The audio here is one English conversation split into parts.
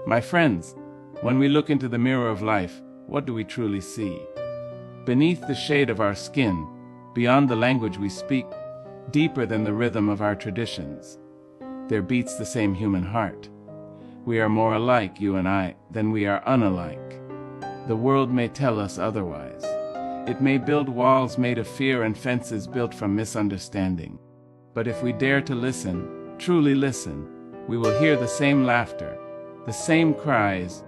My friends, when we look into the mirror of life, what do we truly see? Beneath the shade of our skin, beyond the language we speak, deeper than the rhythm of our traditions, there beats the same human heart. We are more alike, you and I, than we are unalike. The world may tell us otherwise. It may build walls made of fear and fences built from misunderstanding. But if we dare to listen, truly listen, we will hear the same laughter, the same cries,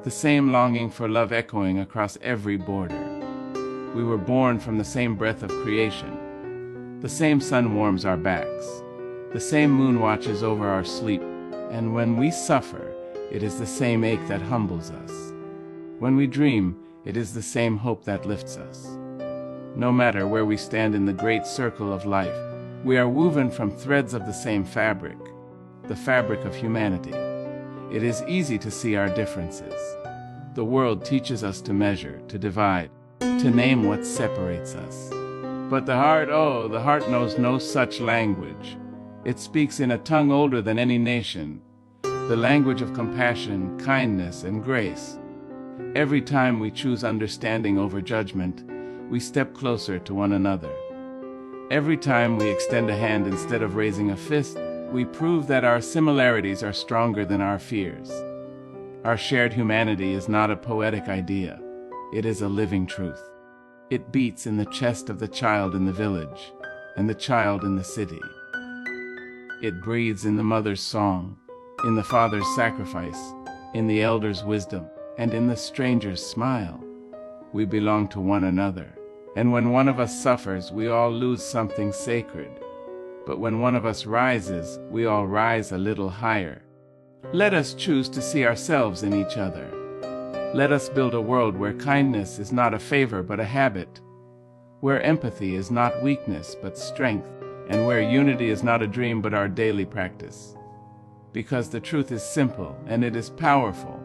the same longing for love echoing across every border. We were born from the same breath of creation. The same sun warms our backs. The same moon watches over our sleep. And when we suffer, it is the same ache that humbles us. When we dream, it is the same hope that lifts us. No matter where we stand in the great circle of life, we are woven from threads of the same fabric, the fabric of humanity. It is easy to see our differences. The world teaches us to measure, to divide, to name what separates us. But the heart knows no such language. It speaks in a tongue older than any nation, the language of compassion, kindness, and grace. Every time we choose understanding over judgment, we step closer to one another. Every time we extend a hand instead of raising a fist, we prove that our similarities are stronger than our fears. Our shared humanity is not a poetic idea. It is a living truth. It beats in the chest of the child in the village and the child in the city. It breathes in the mother's song, in the father's sacrifice, in the elder's wisdom, and in the stranger's smile. We belong to one another. And when one of us suffers, we all lose something sacred. But when one of us rises, we all rise a little higher. Let us choose to see ourselves in each other. Let us build a world where kindness is not a favor but a habit, where empathy is not weakness but strength, and where unity is not a dream but our daily practice. Because the truth is simple and it is powerful.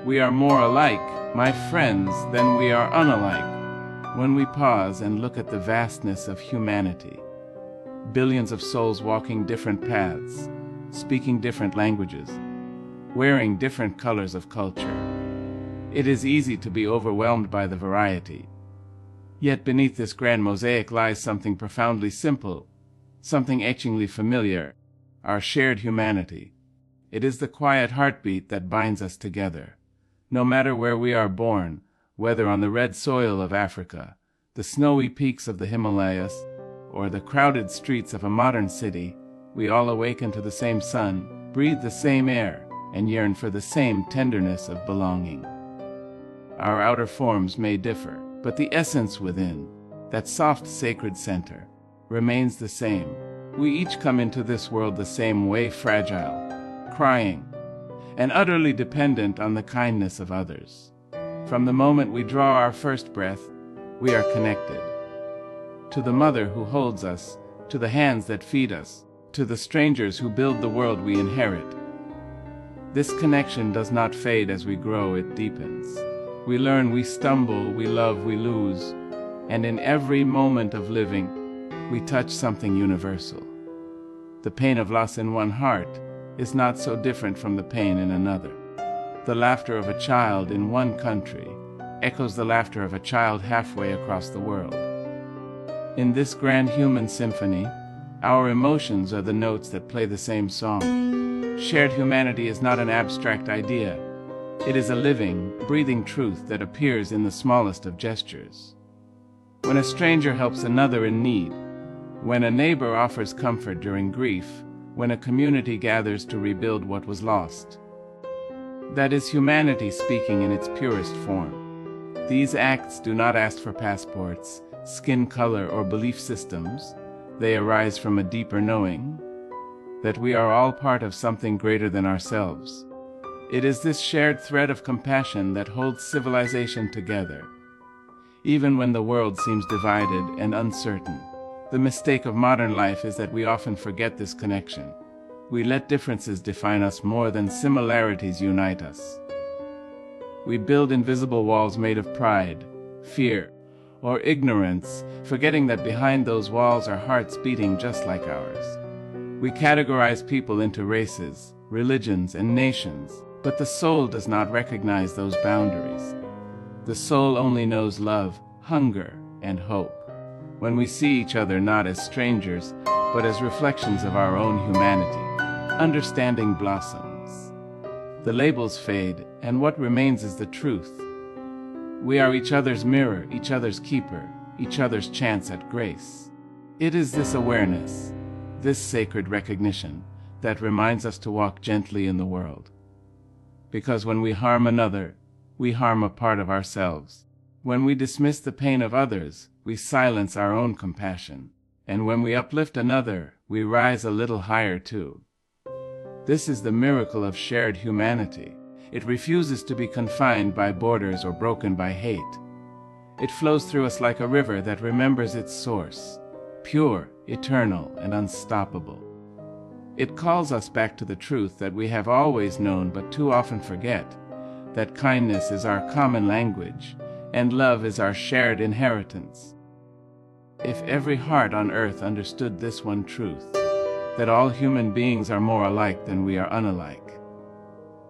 We are more alike, my friends, than we are unalike. When we pause and look at the vastness of humanity, billions of souls walking different paths, speaking different languages, wearing different colors of culture, it is easy to be overwhelmed by the variety. Yet beneath this grand mosaic lies something profoundly simple, something etchingly familiar, our shared humanity. It is the quiet heartbeat that binds us together. No matter where we are born, whether on the red soil of Africa, the snowy peaks of the Himalayas, or the crowded streets of a modern city, we all awaken to the same sun, breathe the same air, and yearn for the same tenderness of belonging. Our outer forms may differ, but the essence within, that soft sacred center, remains the same. We each come into this world the same way, fragile, crying, and utterly dependent on the kindness of others. From the moment we draw our first breath, we are connected. To the mother who holds us, to the hands that feed us, to the strangers who build the world we inherit. This connection does not fade as we grow, it deepens. We learn, we stumble, we love, we lose, and in every moment of living, we touch something universal. The pain of loss in one heart is not so different from the pain in another. The laughter of a child in one country echoes the laughter of a child halfway across the world. In this grand human symphony, our emotions are the notes that play the same song. Shared humanity is not an abstract idea. It is a living, breathing truth that appears in the smallest of gestures. When a stranger helps another in need, when a neighbor offers comfort during grief, when a community gathers to rebuild what was lost, that is humanity speaking in its purest form. These acts do not ask for passports, skin color, or belief systems. They arise from a deeper knowing that we are all part of something greater than ourselves. It is this shared thread of compassion that holds civilization together. Even when the world seems divided and uncertain, the mistake of modern life is that we often forget this connection. We let differences define us more than similarities unite us. We build invisible walls made of pride, fear, or ignorance, forgetting that behind those walls are hearts beating just like ours. We categorize people into races, religions, and nations, But the soul does not recognize those boundaries. The soul only knows love, hunger, and hope. When we see each other not as strangers, but as reflections of our own humanity, understanding blossoms. The labels fade, and what remains is the truth. We are each other's mirror, each other's keeper, each other's chance at grace. It is this awareness, this sacred recognition, that reminds us to walk gently in the world. Because when we harm another, we harm a part of ourselves. When we dismiss the pain of others, we silence our own compassion. And when we uplift another, we rise a little higher too. This is the miracle of shared humanity. It refuses to be confined by borders or broken by hate. It flows through us like a river that remembers its source, pure, eternal, and unstoppable. It calls us back to the truth that we have always known but too often forget, that kindness is our common language, and love is our shared inheritance. If every heart on earth understood this one truth, that all human beings are more alike than we are unalike,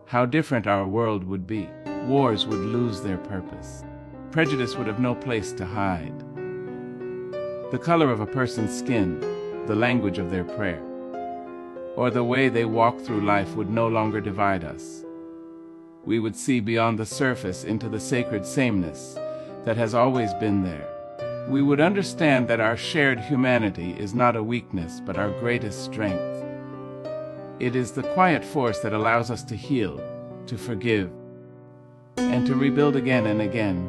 how different our world would be. Wars would lose their purpose. Prejudice would have no place to hide. The color of a person's skin, the language of their prayer, or the way they walk through life would no longer divide us. We would see beyond the surface into the sacred sameness that has always been there. We would understand that our shared humanity is not a weakness but our greatest strength. It is the quiet force that allows us to heal, to forgive, and to rebuild again and again,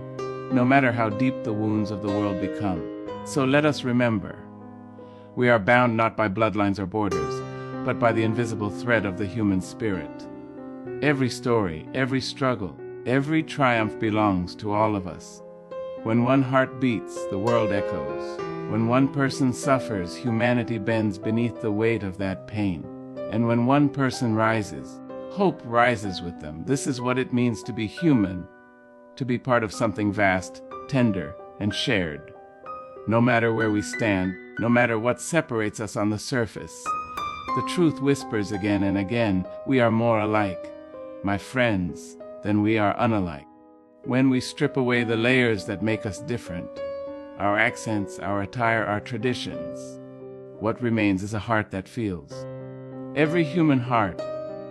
no matter how deep the wounds of the world become. So let us remember, we are bound not by bloodlines or borders, but by the invisible thread of the human spirit. Every story, every struggle, every triumph belongs to all of us. When one heart beats, the world echoes. When one person suffers, humanity bends beneath the weight of that pain. And when one person rises, hope rises with them. This is what it means to be human, to be part of something vast, tender, and shared. No matter where we stand, no matter what separates us on the surface, the truth whispers again and again, we are more alike, my friends, than we are unalike. When we strip away the layers that make us different, our accents, our attire, our traditions, what remains is a heart that feels. Every human heart,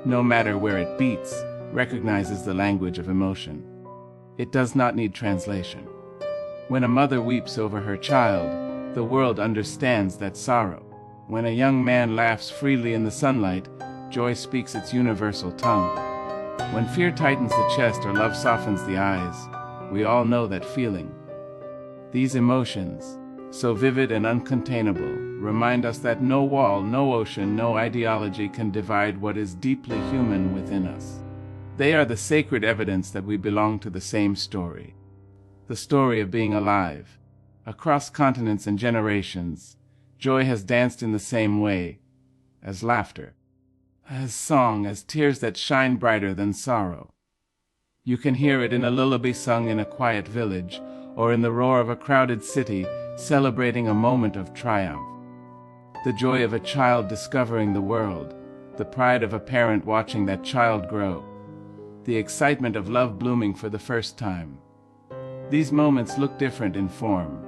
no matter where it beats, recognizes the language of emotion. It does not need translation. When a mother weeps over her child, the world understands that sorrow. When a young man laughs freely in the sunlight, joy speaks its universal tongue. When fear tightens the chest or love softens the eyes, we all know that feeling. These emotions, so vivid and uncontainable, remind us that no wall, no ocean, no ideology can divide what is deeply human within us. They are the sacred evidence that we belong to the same story. The story of being alive. Across continents and generations, joy has danced in the same way as laughter, as song, as tears that shine brighter than sorrow. You can hear it in a lullaby sung in a quiet village, or in the roar of a crowded city celebrating a moment of triumph. The joy of a child discovering the world, the pride of a parent watching that child grow, the excitement of love blooming for the first time. These moments look different in form,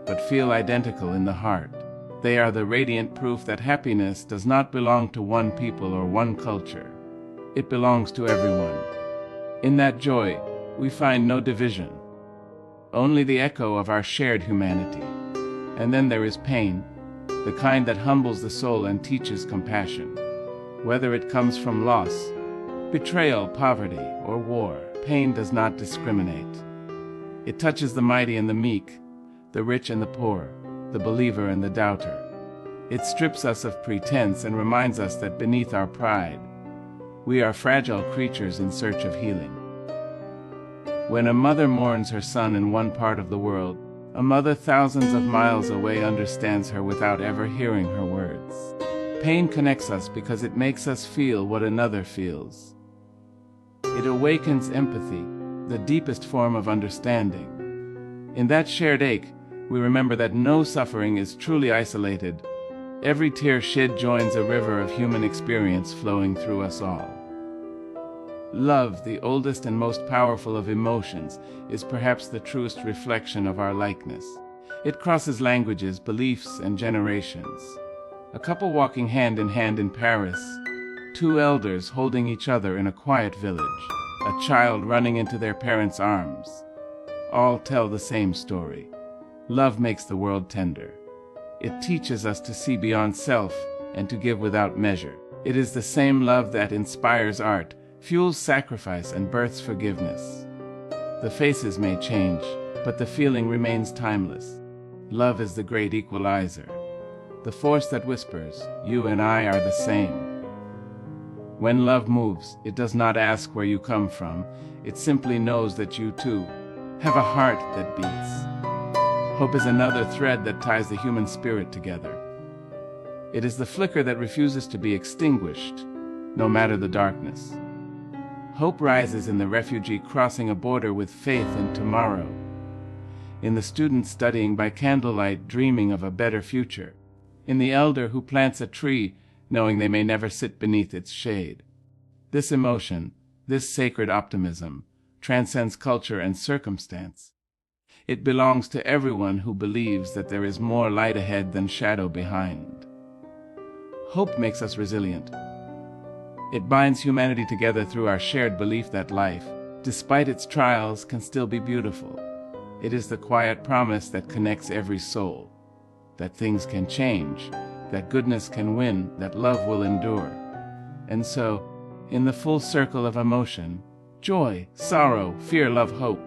but feel identical in the heart. They are the radiant proof that happiness does not belong to one people or one culture. It belongs to everyone. In that joy, we find no division, only the echo of our shared humanity. And then there is pain, the kind that humbles the soul and teaches compassion. Whether it comes from loss, betrayal, poverty, or war, pain does not discriminate. It touches the mighty and the meek, the rich and the poor, the believer and the doubter. It strips us of pretense and reminds us that beneath our pride, we are fragile creatures in search of healing. When a mother mourns her son in one part of the world, a mother thousands of miles away understands her without ever hearing her words. Pain connects us because it makes us feel what another feels. It awakens empathy, the deepest form of understanding. In that shared ache, we remember that no suffering is truly isolated. Every tear shed joins a river of human experience flowing through us all. Love, the oldest and most powerful of emotions, is perhaps the truest reflection of our likeness. It crosses languages, beliefs, and generations. A couple walking hand in hand in Paris, two elders holding each other in a quiet village, a child running into their parents' arms. All tell the same story. Love makes the world tender. It teaches us to see beyond self and to give without measure. It is the same love that inspires art, fuels sacrifice, and births forgiveness. The faces may change, but the feeling remains timeless. Love is the great equalizer, the force that whispers, "You and I are the same." When love moves, it does not ask where you come from. It simply knows that you too have a heart that beats. Hope is another thread that ties the human spirit together. It is the flicker that refuses to be extinguished, no matter the darkness. Hope rises in the refugee crossing a border with faith in tomorrow, in the student studying by candlelight dreaming of a better future, in the elder who plants a tree knowing they may never sit beneath its shade. This emotion, this sacred optimism, transcends culture and circumstance. It belongs to everyone who believes that there is more light ahead than shadow behind. Hope makes us resilient. It binds humanity together through our shared belief that life, despite its trials, can still be beautiful. It is the quiet promise that connects every soul, that things can change, that goodness can win, that love will endure. And so, in the full circle of emotion, joy, sorrow, fear, love, hope,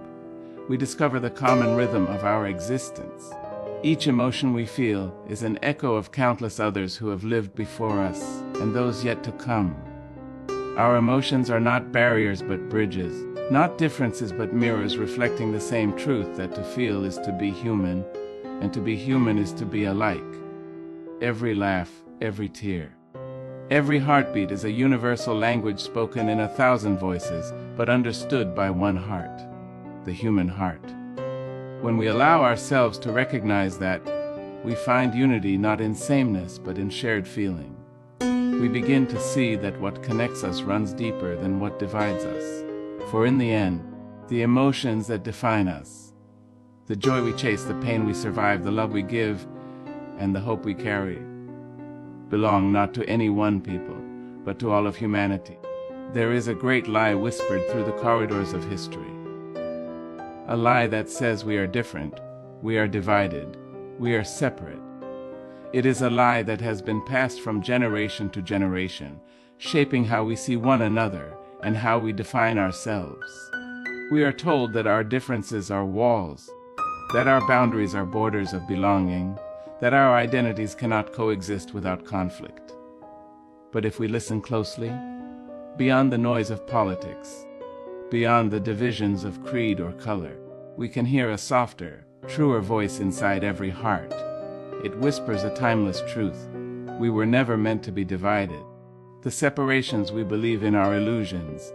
we discover the common rhythm of our existence. Each emotion we feel is an echo of countless others who have lived before us and those yet to come. Our emotions are not barriers but bridges, not differences but mirrors reflecting the same truth that to feel is to be human, and to be human is to be alike. Every laugh, every tear, every heartbeat is a universal language spoken in 1,000 voices, but understood by one heart, the human heart. When we allow ourselves to recognize that, we find unity not in sameness but in shared feeling. We begin to see that what connects us runs deeper than what divides us. For in the end, the emotions that define us, the joy we chase, the pain we survive, the love we give, and the hope we carry, belong not to any one people, but to all of humanity. There is a great lie whispered through the corridors of history. A lie that says we are different, we are divided, we are separate. It is a lie that has been passed from generation to generation, shaping how we see one another and how we define ourselves. We are told that our differences are walls, that our boundaries are borders of belonging, that our identities cannot coexist without conflict. But if we listen closely, beyond the noise of politics, beyond the divisions of creed or color, we can hear a softer, truer voice inside every heart. It whispers a timeless truth. We were never meant to be divided. The separations we believe in are illusions,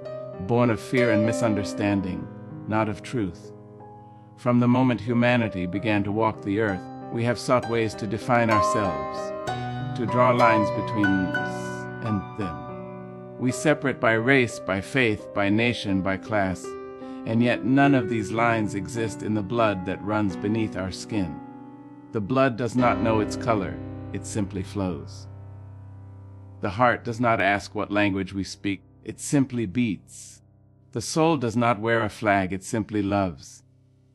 born of fear and misunderstanding, not of truth. From the moment humanity began to walk the earth, we have sought ways to define ourselves, to draw lines between us and them. We separate by race, by faith, by nation, by class, and yet none of these lines exist in the blood that runs beneath our skin. The blood does not know its color, it simply flows. The heart does not ask what language we speak, it simply beats. The soul does not wear a flag, it simply loves.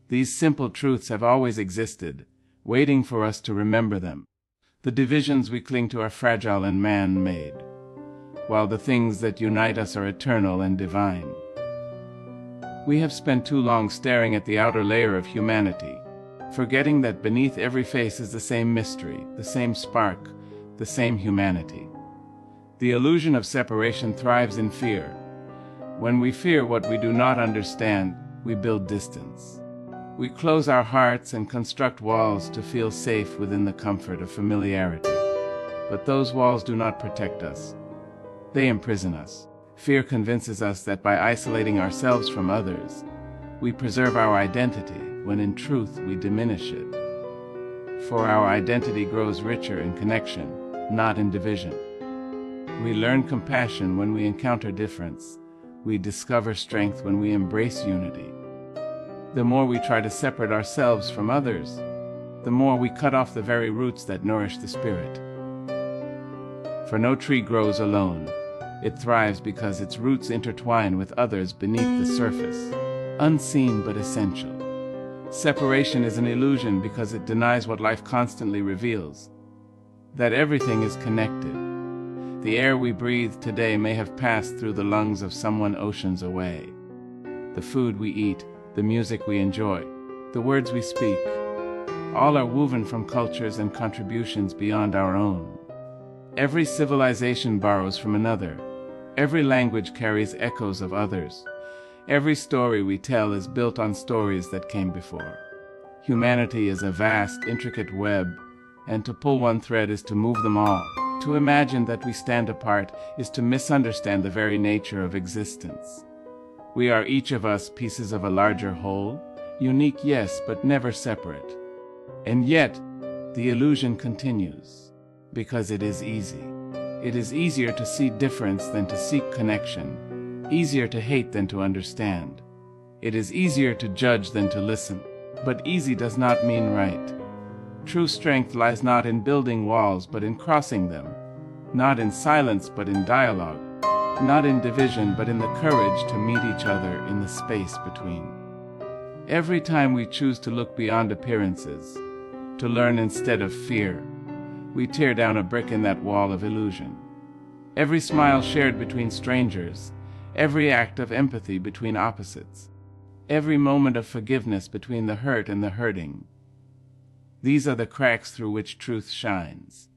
These simple truths have always existed, waiting for us to remember them. The divisions we cling to are fragile and man-made, while the things that unite us are eternal and divine. We have spent too long staring at the outer layer of humanity, forgetting that beneath every face is the same mystery, the same spark, the same humanity. The illusion of separation thrives in fear. When we fear what we do not understand, we build distance. We close our hearts and construct walls to feel safe within the comfort of familiarity. But those walls do not protect us. They imprison us. Fear convinces us that by isolating ourselves from others, we preserve our identity, when in truth we diminish it. For our identity grows richer in connection, not in division. We learn compassion when we encounter difference, we discover strength when we embrace unity. The more we try to separate ourselves from others, the more we cut off the very roots that nourish the spirit. For no tree grows alone. It thrives because its roots intertwine with others beneath the surface, unseen but essential. Separation is an illusion because it denies what life constantly reveals, that everything is connected. The air we breathe today may have passed through the lungs of someone oceans away. The food we eat, the music we enjoy, the words we speak, all are woven from cultures and contributions beyond our own. Every civilization borrows from another. Every language carries echoes of others. Every story we tell is built on stories that came before. Humanity is a vast, intricate web, and to pull one thread is to move them all. To imagine that we stand apart is to misunderstand the very nature of existence. We are each of us pieces of a larger whole, unique, yes, but never separate. And yet, the illusion continues, because it is easy. It is easier to see difference than to seek connection, easier to hate than to understand. It is easier to judge than to listen, but easy does not mean right. True strength lies not in building walls, but in crossing them, not in silence, but in dialogue, not in division, but in the courage to meet each other in the space between. Every time we choose to look beyond appearances, to learn instead of fear, we tear down a brick in that wall of illusion. Every smile shared between strangers, every act of empathy between opposites, every moment of forgiveness between the hurt and the hurting. These are the cracks through which truth shines.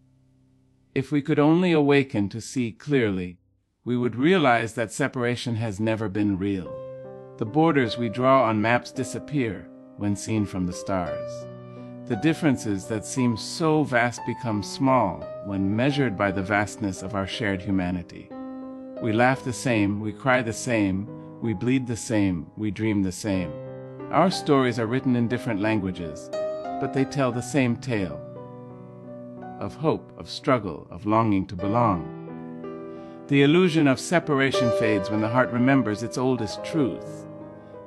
If we could only awaken to see clearly, we would realize that separation has never been real. The borders we draw on maps disappear when seen from the stars. The differences that seem so vast become small when measured by the vastness of our shared humanity. We laugh the same, we cry the same, we bleed the same, we dream the same. Our stories are written in different languages, but they tell the same tale of hope, of struggle, of longing to belong. The illusion of separation fades when the heart remembers its oldest truth,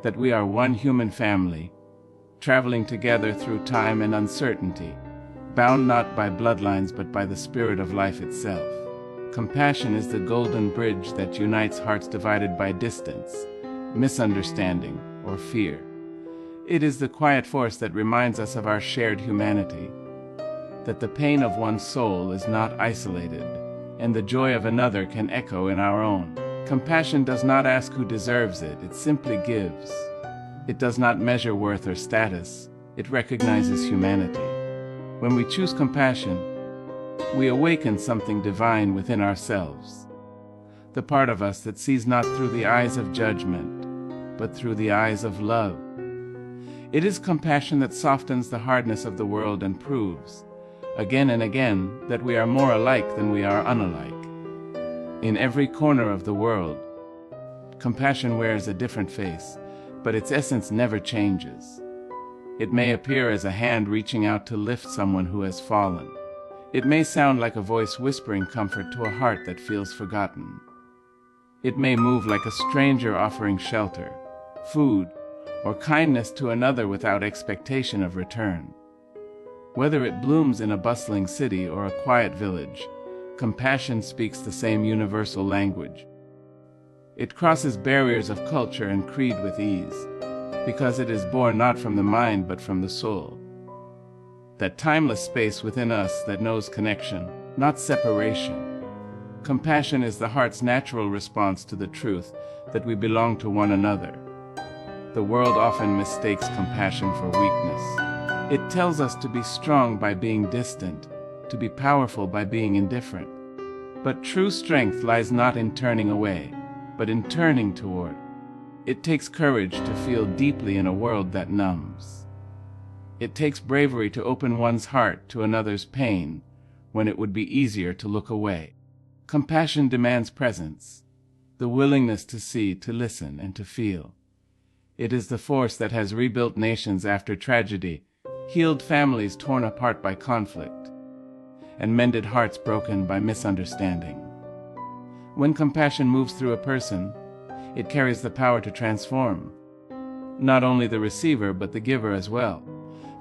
that we are one human family, traveling together through time and uncertainty, bound not by bloodlines but by the spirit of life itself. Compassion is the golden bridge that unites hearts divided by distance, misunderstanding, or fear. It is the quiet force that reminds us of our shared humanity, that the pain of one soul is not isolated, and the joy of another can echo in our own. Compassion does not ask who deserves it, it simply gives. It does not measure worth or status, it recognizes humanity. When we choose compassion, we awaken something divine within ourselves, the part of us that sees not through the eyes of judgment, but through the eyes of love. It is compassion that softens the hardness of the world and proves, again and again, that we are more alike than we are unalike. In every corner of the world, compassion wears a different face, but its essence never changes. It may appear as a hand reaching out to lift someone who has fallen. It may sound like a voice whispering comfort to a heart that feels forgotten. It may move like a stranger offering shelter, food, or kindness to another without expectation of return. Whether it blooms in a bustling city or a quiet village, compassion speaks the same universal language. It crosses barriers of culture and creed with ease, because it is born not from the mind but from the soul. That timeless space within us that knows connection, not separation. Compassion is the heart's natural response to the truth that we belong to one another. The world often mistakes compassion for weakness. It tells us to be strong by being distant, to be powerful by being indifferent. But true strength lies not in turning away, but in turning toward. It takes courage to feel deeply in a world that numbs. It takes bravery to open one's heart to another's pain when it would be easier to look away. Compassion demands presence, the willingness to see, to listen, and to feel. It is the force that has rebuilt nations after tragedy, healed families torn apart by conflict, and mended hearts broken by misunderstanding. When compassion moves through a person, it carries the power to transform not only the receiver but the giver as well.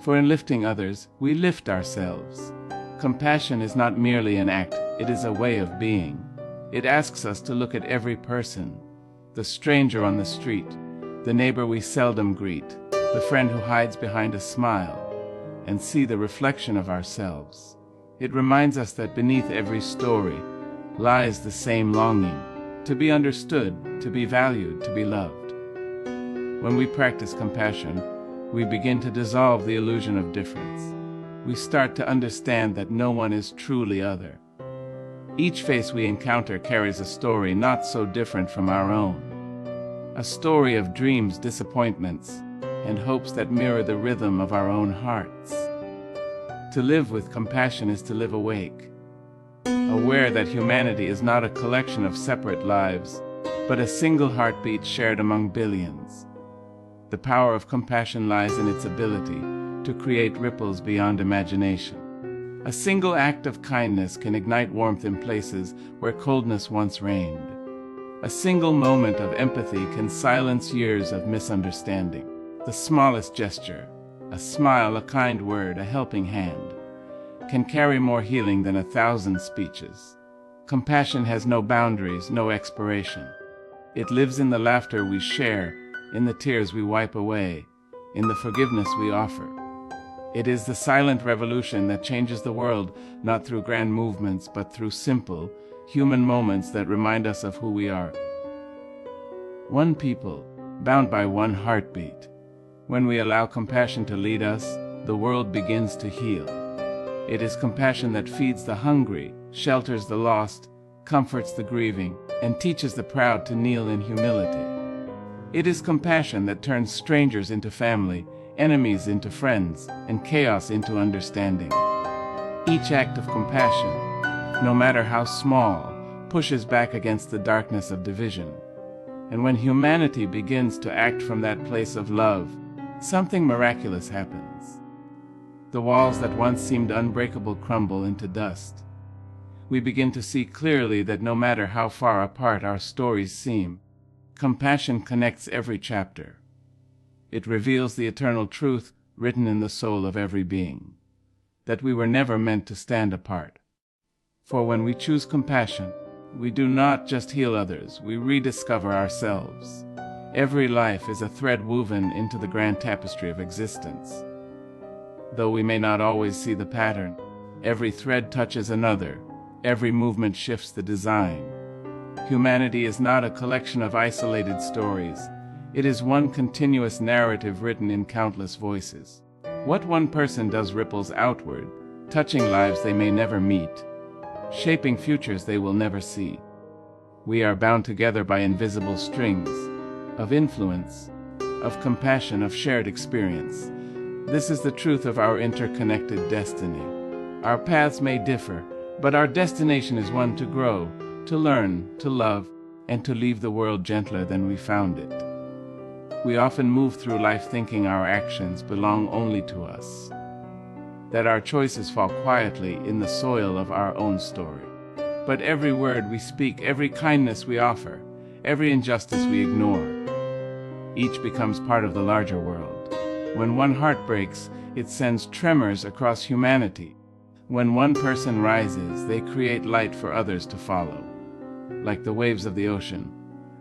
For in lifting others, we lift ourselves. Compassion is not merely an act, it is a way of being. It asks us to look at every person, the stranger on the street, the neighbor we seldom greet, the friend who hides behind a smile, and see the reflection of ourselves. It reminds us that beneath every story lies the same longing, to be understood, to be valued, to be loved. When we practice compassion, we begin to dissolve the illusion of difference. We start to understand that no one is truly other. Each face we encounter carries a story not so different from our own. A story of dreams, disappointments, and hopes that mirror the rhythm of our own hearts. To live with compassion is to live awake, aware that humanity is not a collection of separate lives, but a single heartbeat shared among billions. The power of compassion lies in its ability to create ripples beyond imagination. A single act of kindness can ignite warmth in places where coldness once reigned. A single moment of empathy can silence years of misunderstanding. The smallest gesture, a smile, a kind word, a helping hand, can carry more healing than 1,000 speeches. Compassion has no boundaries, no expiration. It lives in the laughter we share, in the tears we wipe away, in the forgiveness we offer. It is the silent revolution that changes the world, not through grand movements, but through simple, human moments that remind us of who we are. One people, bound by one heartbeat. When we allow compassion to lead us, the world begins to heal. It is compassion that feeds the hungry, shelters the lost, comforts the grieving, and teaches the proud to kneel in humility. It is compassion that turns strangers into family, enemies into friends, and chaos into understanding. Each act of compassion, no matter how small, pushes back against the darkness of division. And when humanity begins to act from that place of love, something miraculous happens. The walls that once seemed unbreakable crumble into dust. We begin to see clearly that no matter how far apart our stories seem, compassion connects every chapter. It reveals the eternal truth written in the soul of every being, that we were never meant to stand apart. For when we choose compassion, we do not just heal others, we rediscover ourselves. Every life is a thread woven into the grand tapestry of existence. Though we may not always see the pattern, every thread touches another, every movement shifts the design. Humanity is not a collection of isolated stories. It is one continuous narrative written in countless voices. What one person does ripples outward, touching lives they may never meet, shaping futures they will never see. We are bound together by invisible strings, of influence, of compassion, of shared experience. This is the truth of our interconnected destiny. Our paths may differ, but our destination is one: to grow, to learn, to love, and to leave the world gentler than we found it. We often move through life thinking our actions belong only to us, that our choices fall quietly in the soil of our own story. But every word we speak, every kindness we offer, every injustice we ignore, each becomes part of the larger world. When one heart breaks, it sends tremors across humanity. When one person rises, they create light for others to follow. Like the waves of the ocean,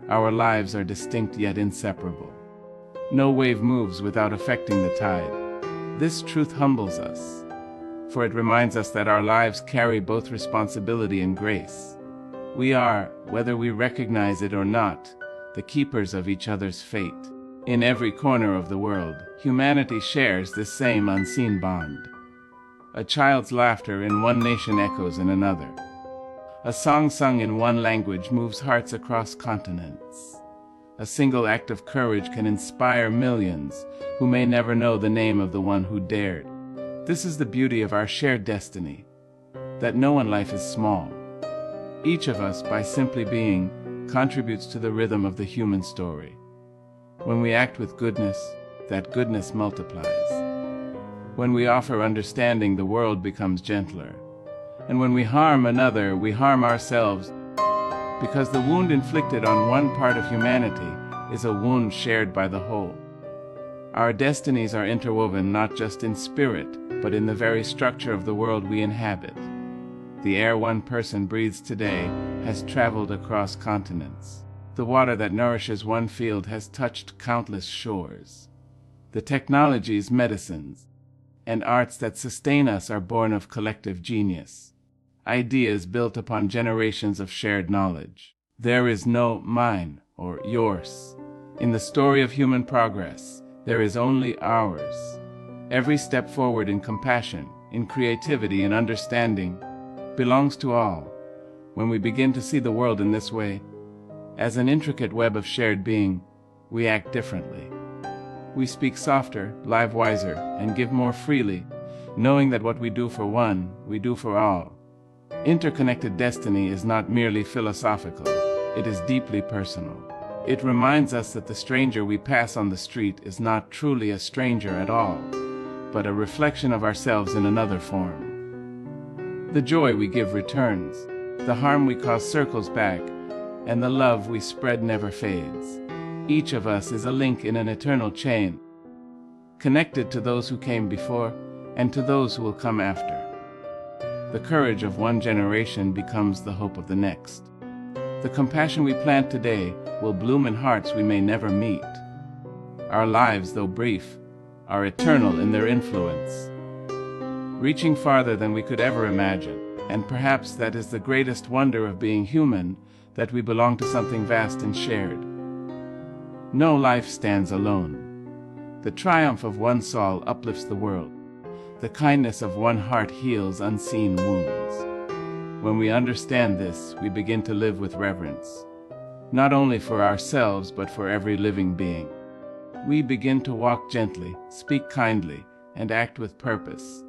our lives are distinct yet inseparable. No wave moves without affecting the tide. This truth humbles us, for it reminds us that our lives carry both responsibility and grace. We are, whether we recognize it or not, the keepers of each other's fate. In every corner of the world, humanity shares this same unseen bond. A child's laughter in one nation echoes in another. A song sung in one language moves hearts across continents. A single act of courage can inspire millions who may never know the name of the one who dared. This is the beauty of our shared destiny, that no one life is small. Each of us, by simply being, contributes to the rhythm of the human story. When we act with goodness, that goodness multiplies. When we offer understanding, the world becomes gentler. And when we harm another, we harm ourselves. because the wound inflicted on one part of humanity is a wound shared by the whole. Our destinies are interwoven not just in spirit, but in the very structure of the world we inhabit. The air one person breathes today has traveled across continents. The water that nourishes one field has touched countless shores. The technologies, medicines, and arts that sustain us are born of collective genius, ideas built upon generations of shared knowledge. There is no mine or yours. In the story of human progress, there is only ours. Every step forward in compassion, in creativity and understanding belongs to all. When we begin to see the world in this way, as an intricate web of shared being, we act differently. We speak softer, live wiser, and give more freely, knowing that what we do for one, we do for all. Interconnected destiny is not merely philosophical, it is deeply personal. It reminds us that the stranger we pass on the street is not truly a stranger at all, but a reflection of ourselves in another form. The joy we give returns, the harm we cause circles back, and the love we spread never fades. Each of us is a link in an eternal chain, connected to those who came before and to those who will come after. The courage of one generation becomes the hope of the next. The compassion we plant today will bloom in hearts we may never meet. Our lives, though brief, are eternal in their influence, reaching farther than we could ever imagine. And perhaps that is the greatest wonder of being human, that we belong to something vast and shared. No life stands alone. The triumph of one soul uplifts the world. The kindness of one heart heals unseen wounds. When we understand this, we begin to live with reverence, not only for ourselves, but for every living being. We begin to walk gently, speak kindly, and act with purpose,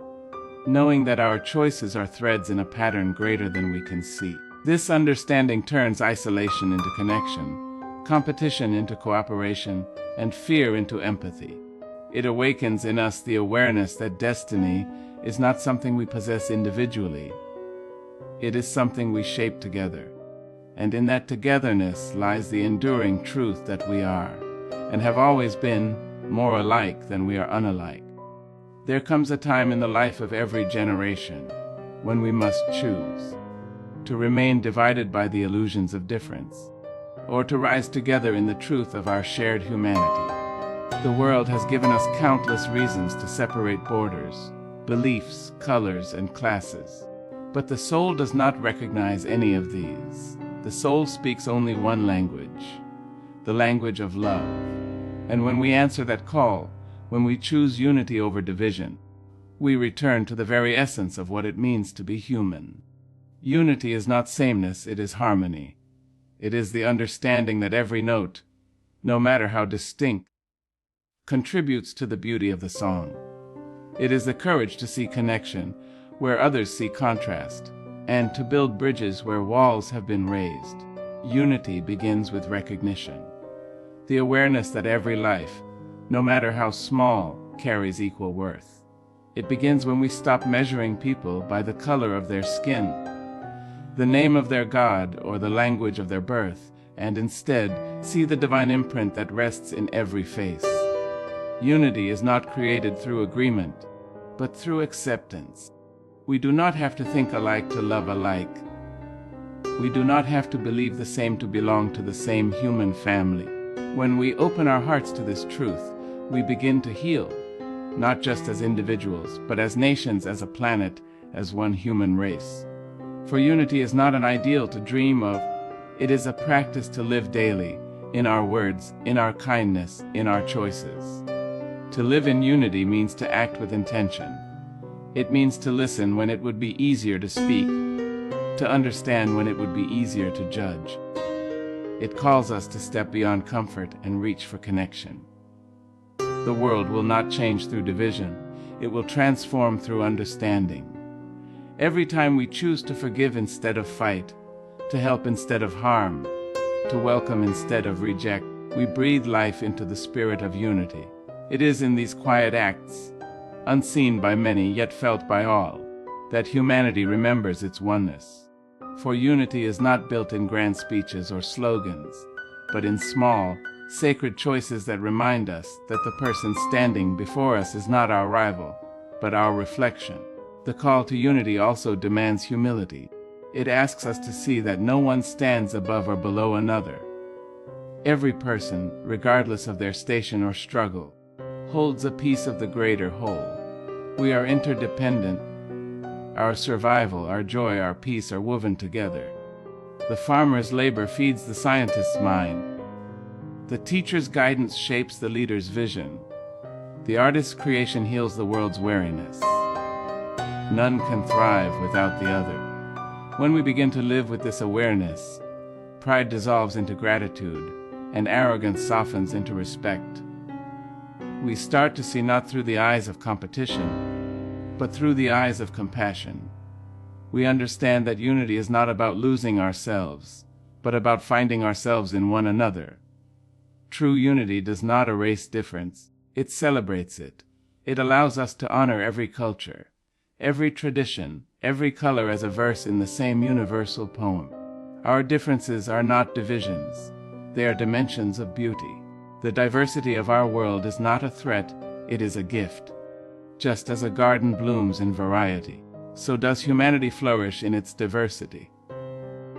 knowing that our choices are threads in a pattern greater than we can see. This understanding turns isolation into connection, competition into cooperation, and fear into empathy. It awakens in us the awareness that destiny is not something we possess individually. It is something we shape together. And in that togetherness lies the enduring truth that we are, and have always been, more alike than we are unalike. There comes a time in the life of every generation when we must choose to remain divided by the illusions of difference, or to rise together in the truth of our shared humanity. The world has given us countless reasons to separate borders, beliefs, colors, and classes. But the soul does not recognize any of these. The soul speaks only one language, the language of love. And when we answer that call, when we choose unity over division, we return to the very essence of what it means to be human. Unity is not sameness, it is harmony. It is the understanding that every note, no matter how distinct, contributes to the beauty of the song. It is the courage to see connection where others see contrast, and to build bridges where walls have been raised. Unity begins with recognition, the awareness that every life, no matter how small, carries equal worth. It begins when we stop measuring people by the color of their skin, the name of their God, or the language of their birth, and instead see the divine imprint that rests in every face. Unity is not created through agreement, but through acceptance. We do not have to think alike to love alike. We do not have to believe the same to belong to the same human family. When we open our hearts to this truth, we begin to heal, not just as individuals, but as nations, as a planet, as one human race. For unity is not an ideal to dream of, it is a practice to live daily, in our words, in our kindness, in our choices. To live in unity means to act with intention. It means to listen when it would be easier to speak, to understand when it would be easier to judge. It calls us to step beyond comfort and reach for connection. The world will not change through division. It will transform through understanding. Every time we choose to forgive instead of fight, to help instead of harm, to welcome instead of reject, we breathe life into the spirit of unity. It is in these quiet acts, unseen by many yet felt by all, that humanity remembers its oneness. For unity is not built in grand speeches or slogans, but in small, sacred choices that remind us that the person standing before us is not our rival, but our reflection. The call to unity also demands humility. It asks us to see that no one stands above or below another. Every person, regardless of their station or struggle, holds a piece of the greater whole. We are interdependent. Our survival, our joy, our peace are woven together. The farmer's labor feeds the scientist's mind. The teacher's guidance shapes the leader's vision. The artist's creation heals the world's weariness. None can thrive without the other. When we begin to live with this awareness, pride dissolves into gratitude, and arrogance softens into respect. We start to see not through the eyes of competition, but through the eyes of compassion. We understand that unity is not about losing ourselves, but about finding ourselves in one another. True unity does not erase difference, it celebrates it. It allows us to honor every culture, every tradition, every color as a verse in the same universal poem. Our differences are not divisions, they are dimensions of beauty. The diversity of our world is not a threat, it is a gift. Just as a garden blooms in variety, so does humanity flourish in its diversity.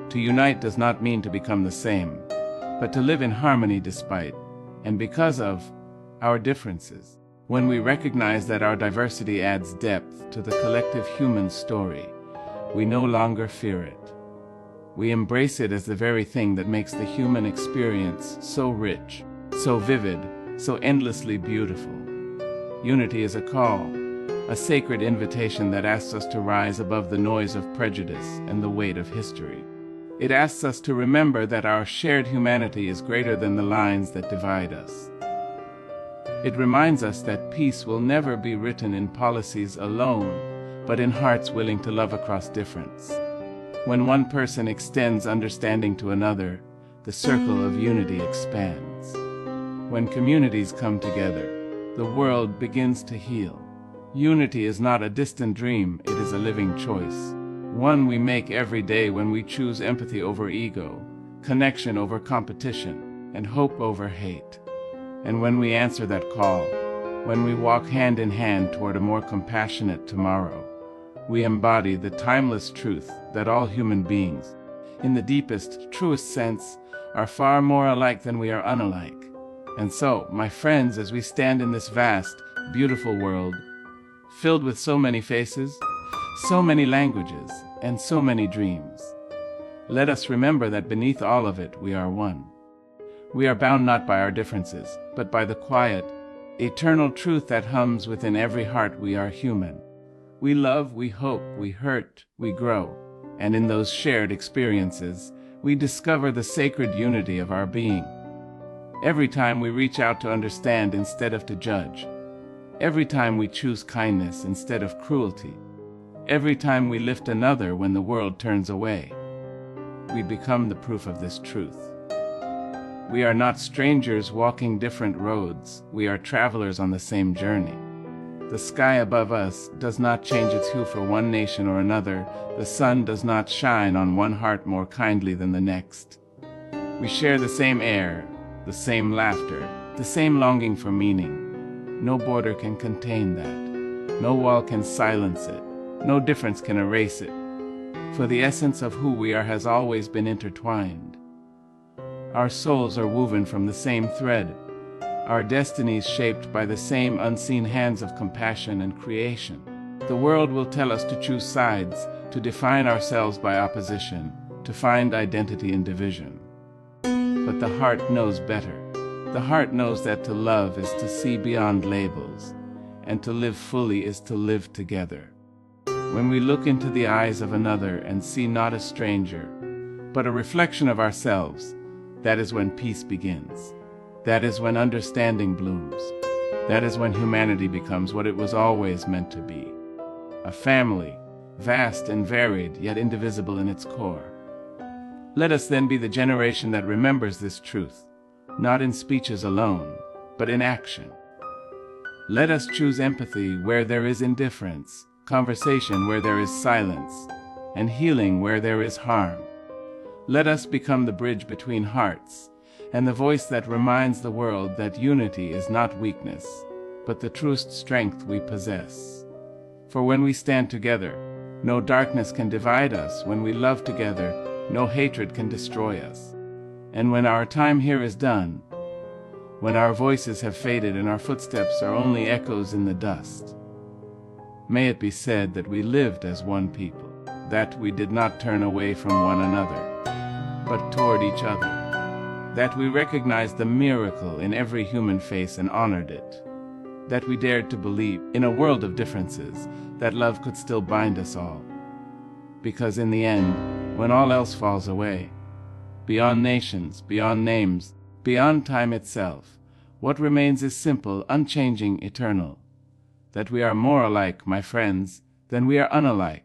To unite does not mean to become the same, but to live in harmony despite, and because of, our differences. When we recognize that our diversity adds depth to the collective human story, we no longer fear it. We embrace it as the very thing that makes the human experience so rich, so vivid, so endlessly beautiful. Unity is a call, a sacred invitation that asks us to rise above the noise of prejudice and the weight of history. It asks us to remember that our shared humanity is greater than the lines that divide us. It reminds us that peace will never be written in policies alone, but in hearts willing to love across difference. When one person extends understanding to another, the circle of unity expands. When communities come together, the world begins to heal. Unity is not a distant dream, it is a living choice. One we make every day when we choose empathy over ego, connection over competition, and hope over hate. And when we answer that call, when we walk hand in hand toward a more compassionate tomorrow, we embody the timeless truth that all human beings, in the deepest, truest sense, are far more alike than we are unalike. And so, my friends, as we stand in this vast, beautiful world, filled with so many faces, so many languages, and so many dreams, let us remember that beneath all of it, we are one. We are bound not by our differences, but by the quiet, eternal truth that hums within every heart. We are human. We love, we hope, we hurt, we grow, and in those shared experiences, we discover the sacred unity of our being. Every time we reach out to understand instead of to judge, every time we choose kindness instead of cruelty, every time we lift another when the world turns away, we become the proof of this truth. We are not strangers walking different roads, we are travelers on the same journey. The sky above us does not change its hue for one nation or another. The sun does not shine on one heart more kindly than the next. We share the same air, the same laughter, the same longing for meaning. No border can contain that. No wall can silence it. No difference can erase it. For the essence of who we are has always been intertwined. Our souls are woven from the same thread. Our destinies shaped by the same unseen hands of compassion and creation. The world will tell us to choose sides, to define ourselves by opposition, to find identity in division. But the heart knows better. The heart knows that to love is to see beyond labels, and to live fully is to live together. When we look into the eyes of another and see not a stranger, but a reflection of ourselves, that is when peace begins. That is when understanding blooms. That is when humanity becomes what it was always meant to be. A family, vast and varied, yet indivisible in its core. Let us then be the generation that remembers this truth, not in speeches alone, but in action. Let us choose empathy where there is indifference, conversation where there is silence, and healing where there is harm. Let us become the bridge between hearts, and the voice that reminds the world that unity is not weakness, but the truest strength we possess. For when we stand together, no darkness can divide us. When we love together, no hatred can destroy us. And when our time here is done, when our voices have faded and our footsteps are only echoes in the dust, may it be said that we lived as one people, that we did not turn away from one another, but toward each other, that we recognized the miracle in every human face and honored it, that we dared to believe, in a world of differences, that love could still bind us all. Because in the end, when all else falls away, beyond nations, beyond names, beyond time itself, what remains is simple, unchanging, eternal, that we are more alike, my friends, than we are unalike.